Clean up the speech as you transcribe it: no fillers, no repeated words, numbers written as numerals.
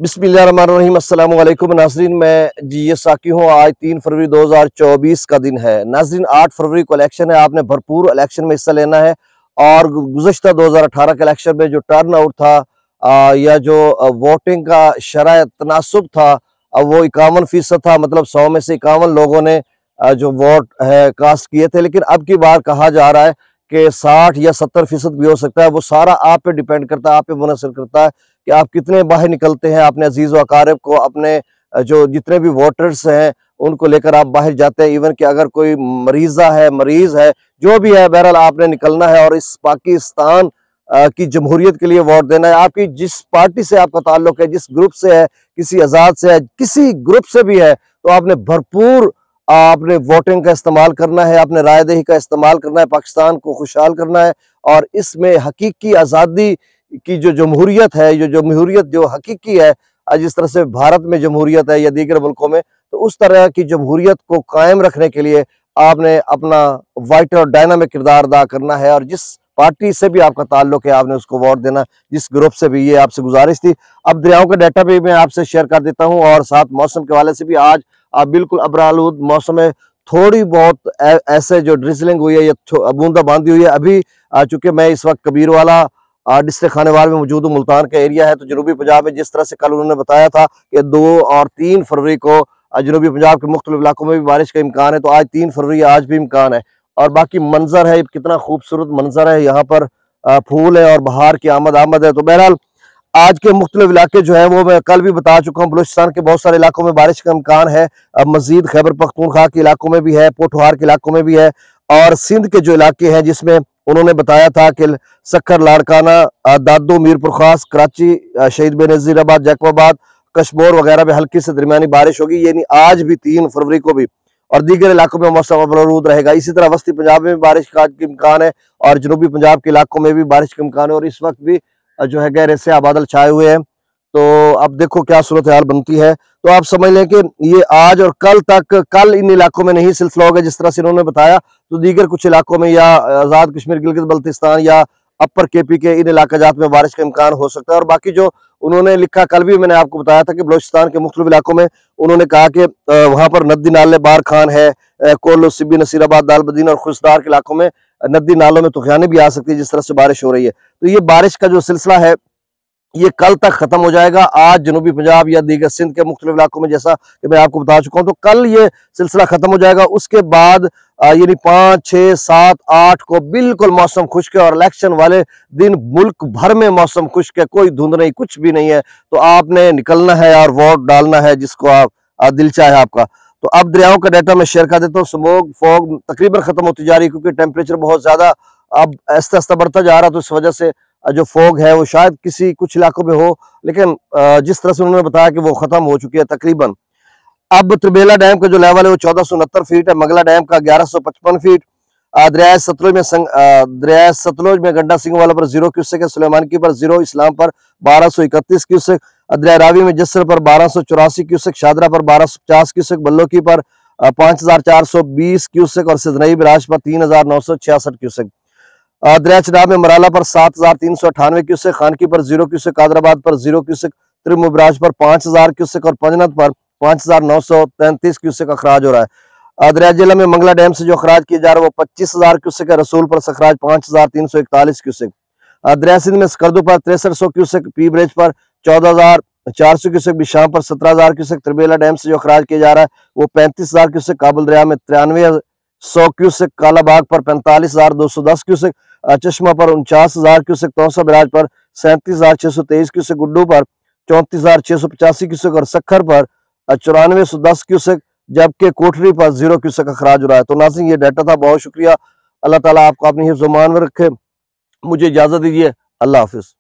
बिस्मिल्लाहिर्रहमानिर्रहीम। अस्सलाम वालेकुम नाज़रीन, मैं जी ये साकी हूँ। आज 3 फरवरी 2024 का दिन है नाज़रीन। 8 फरवरी को इलेक्शन है, आपने भरपूर इलेक्शन में हिस्सा लेना है। और गुज़श्ता 2018 के इलेक्शन में जो टर्न आउट था या जो वोटिंग का शरह तनासुब था, वो 51% था। मतलब 100 में से 51 लोगों ने जो वोट है कास्ट किए थे। लेकिन अब की बार कहा जा रहा है कि 60 या 70% भी हो सकता है। वो सारा आप पे डिपेंड करता है, आप पे मुनसर करता है कि आप कितने बाहर निकलते हैं, अपने अजीज व अकारिब को, अपने जो जितने भी वोटर्स हैं उनको लेकर आप बाहर जाते हैं। इवन कि अगर कोई मरीज है, जो भी है, बहरहाल आपने निकलना है और इस पाकिस्तान की जमहूरियत के लिए वोट देना है। आपकी जिस पार्टी से आपका ताल्लुक है, जिस ग्रुप से है, किसी आज़ाद से है, किसी ग्रुप से भी है, तो आपने भरपूर आपने वोटिंग का इस्तेमाल करना है, अपने राय दही का इस्तेमाल करना है, पाकिस्तान को खुशहाल करना है। और इसमें हकीकी आज़ादी की जो जमहूरियत है, जो जमहूरियत जो हकीकी है, जिस तरह से भारत में जमहूरियत है या दीगर मुल्कों में, तो उस तरह की जमहूरियत को कायम रखने के लिए आपने अपना वाइटल और डायनामिक किरदार अदा करना है। और जिस पार्टी से भी आपका ताल्लुक है, आपने उसको वोट देना, जिस ग्रुप से भी। ये आपसे गुजारिश थी। अब दरियाओं का डाटा भी मैं आपसे शेयर कर देता हूँ और साथ मौसम के हवाले से भी। आज बिल्कुल अबरालूद मौसम है। थोड़ी बहुत ऐसे जो ड्रिजलिंग हुई है या बूंदाबांदी हुई है अभी। चूंकि मैं इस वक्त कबीरवाला डिस्ट्रिक्ट खानेवाल में मौजूद हूँ, मुल्तान का एरिया है। तो जनूबी पंजाब में जिस तरह से कल उन्होंने बताया था कि 2 और 3 फरवरी को जनूबी पंजाब के मुख्तलिफ इलाकों में भी बारिश का इम्कान है, तो आज 3 फरवरी, आज भी इम्कान है। और बाकी मंजर है, कितना खूबसूरत मंजर है यहाँ पर। फूल है और बहार की आमद है। तो बहरहाल आज के मुख्तलिफ इलाके जो है वो मैं कल भी बता चुका हूँ। बलूचिस्तान के बहुत सारे इलाकों में बारिश का इम्कान है। मजीद खैबर पख्तूनख्वा के इलाकों में भी है, पोठवार के इलाकों में भी है। और सिंध के जो इलाके हैं, जिसमें उन्होंने बताया था कि सक्खर, लाड़काना, दादो, मीरपुर खास, कराची, शहीद बेनज़ीराबाद, जैकोबाद, कशमोर वगैरह में हल्की से दरमियानी बारिश होगी, यानी आज भी 3 फरवरी को भी। और दीगर इलाकों में मौसम अबरूद रहेगा। इसी तरह वस्ती पंजाब में भी बारिश का इम्कान है और जनूबी पंजाब के इलाकों में भी बारिश का इम्कान है। और इस वक्त भी जो है गहरे से बादल छाए हुए हैं। तो अब देखो क्या सूरत हाल बनती है। तो आप समझ लें कि ये आज और कल तक, कल इन इलाकों में नहीं सिलसिला होगा जिस तरह से इन्होंने बताया, तो दीगर कुछ इलाकों में या आज़ाद कश्मीर, गिलगित बल्तिस्तान या अपर केपी के इन इलाकाजात में बारिश का इम्कान हो सकता है। और बाकी जो उन्होंने लिखा, कल भी मैंने आपको बताया था कि बलूचिस्तान के मुख्तलिफ इलाकों में उन्होंने कहा कि वहां पर नदी नाले बार खान है, कोल्लू, सिब्बी, नसीराबाद, दालबदीन और खुशदार के इलाकों में नदी नालों में तूफाने भी आ सकती है जिस तरह से बारिश हो रही है। तो ये बारिश का जो सिलसिला है ये कल तक खत्म हो जाएगा। आज जनूबी पंजाब या दीगर सिंध के मुख्तलिफ इलाकों में, जैसा कि मैं आपको बता चुका हूं, तो कल ये सिलसिला खत्म हो जाएगा। उसके बाद यानी 5, 6, 7, 8 को बिल्कुल मौसम खुश्क है। और इलेक्शन वाले दिन मुल्क भर में मौसम खुश्क है, कोई धुंध नहीं, कुछ भी नहीं है। तो आपने निकलना है और वोट डालना है जिसको आप दिल चाहे आपका। तो अब दरियाओं का डाटा मैं शेयर कर देता हूँ। स्मोक फॉग तकरीबन खत्म होती जा रही है, क्योंकि टेम्परेचर बहुत ज्यादा अब आहिस्ता आहिस्ता बढ़ता जा रहा है। तो इस वजह से जो फॉग है वो शायद कुछ इलाकों में हो, लेकिन जिस तरह से उन्होंने बताया कि वो खत्म हो चुकी है तकरीबन। अब त्रिबेला डैम का जो लेवल है वो 1469 फीट है, मंगला डैम का 1155 फीट। दरिया सतलुज में गंडा सिंह वाला पर 0 क्यूसेक है, सुलेमानकी पर 0, इस्लाम पर 1231 क्यूसेक, दरिया रावी में जसर पर 1284 क्यूसेक, शादरा पर 1250 क्यूसेक, बल्लोकी पर 5420 क्यूसेक और सिदनई बिराज पर 3966 क्यूसेक। दरिया चनाब में मराला पर 7398 क्यूसेक, खानकी पर 0 क्यूसेक, कादराबाद पर 0 क्यूसेक, त्रिमुबराज पर 5000 क्यूसेक और पंजनत पर 5933 क्यूसेक अखराज हो रहा है। दरिया जिला में मंगला डैम से जो अखराज किया जा रहा है वो 25000 क्यूसेक है, रसूल पर अखराज 5341 क्यूसेक। दरिया सिंध में स्कर्दू पर 6300 क्यूसेक, पी ब्रिज पर 14400 क्यूसेक, बिशाम पर 17000 क्यूसेक। त्रिबेला डैम से जो अखराज किया जा रहा है वो 35000 क्यूसेक, काबुल दरिया में 9300 क्यूसेक, कालाबाग पर 45210 क्यूसेक, चश्मा पर 49,000 क्यूसेक, तौसा बिराज पर 37,623 क्यूसेक, गुड्डू पर 34,685 क्यूसेक और सखर पर 9410 क्यूसेक, जबकि कोठरी पर 0 क्यूसेक अखराज हो रहा है। तो नाज़रीन, ये डाटा था। बहुत शुक्रिया। अल्लाह ताला आपको अपनी हिफ्ज़-ओ-मान में रखे। मुझे इजाजत दीजिए। अल्लाह हाफिज।